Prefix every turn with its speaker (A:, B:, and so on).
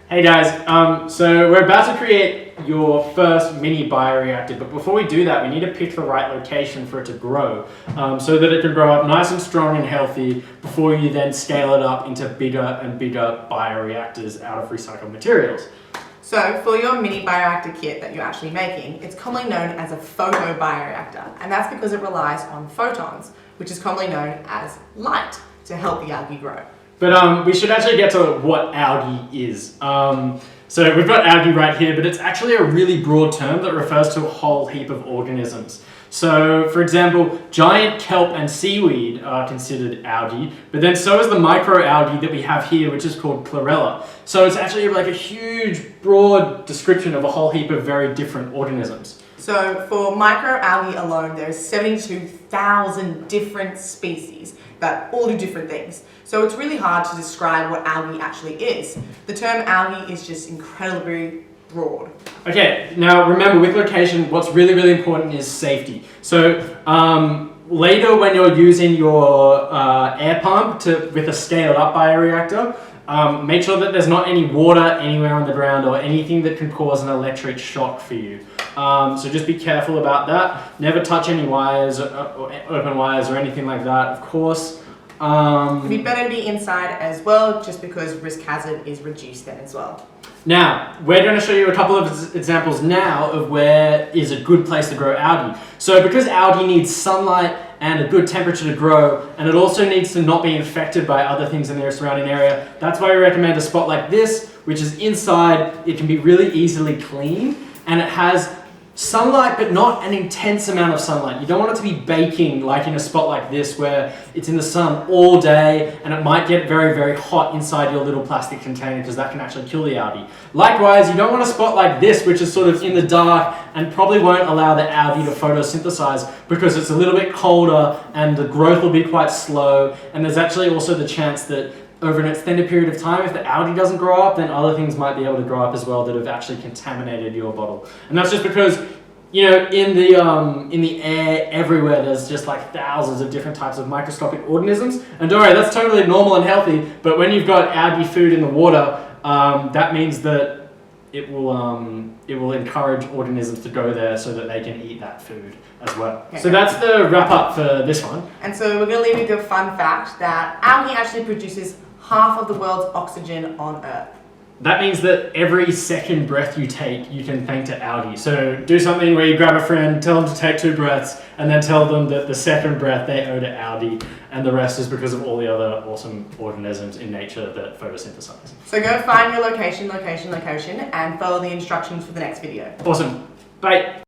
A: Hey guys, so we're about to create your first mini bioreactor, but before we do that, we need to pick the right location for it to grow, so that it can grow up nice and strong and healthy before you then scale it up into bigger and bigger bioreactors out of recycled materials.
B: So for your mini bioreactor kit that you're actually making, it's commonly known as a photobioreactor, and that's because it relies on photons, which is commonly known as light, to help the algae grow.
A: But we should actually get to what algae is. So we've got algae right here, but it's actually a really broad term that refers to a whole heap of organisms. So, for example, giant kelp and seaweed are considered algae, but then so is the microalgae that we have here, which is called chlorella. So it's actually like a huge, broad description of a whole heap of very different organisms.
B: So for microalgae alone, there's 72,000 different species that all do different things. So it's really hard to describe what algae actually is. The term algae is just incredibly broad.
A: Okay, now remember with location, what's really, really important is safety. So later when you're using your air pump with a scaled up bioreactor, make sure that there's not any water anywhere on the ground or anything that can cause an electric shock for you. So just be careful about that. Never touch any wires or open wires or anything like that, of course.
B: It'd be better to be inside as well, just because risk hazard is reduced then as well.
A: Now, we're going to show you a couple of examples now of where is a good place to grow algae. So because algae needs sunlight and a good temperature to grow, and it also needs to not be infected by other things in the surrounding area, that's why we recommend a spot like this, which is inside. It can be really easily cleaned, and it has sunlight, but not an intense amount of sunlight. You don't want it to be baking like in a spot like this where it's in the sun all day and it might get very, very hot inside your little plastic container because that can actually kill the algae. Likewise, you don't want a spot like this which is sort of in the dark and probably won't allow the algae to photosynthesize because it's a little bit colder and the growth will be quite slow, and there's actually also the chance that over an extended period of time, if the algae doesn't grow up, then other things might be able to grow up as well that have actually contaminated your bottle. And that's just because, you know, in the air everywhere, there's just like thousands of different types of microscopic organisms. And don't worry, that's totally normal and healthy. But when you've got algae food in the water, that means that it will encourage organisms to go there so that they can eat that food as well. Okay. So that's the wrap up for this one.
B: And so we're going to leave you with a fun fact that algae actually produces half of the world's oxygen on Earth.
A: That means that every second breath you take, you can thank to algae. So do something where you grab a friend, tell them to take 2 breaths, and then tell them that the second breath they owe to algae, and the rest is because of all the other awesome organisms in nature that photosynthesize.
B: So go find your location, and follow the instructions for the next video.
A: Awesome. Bye.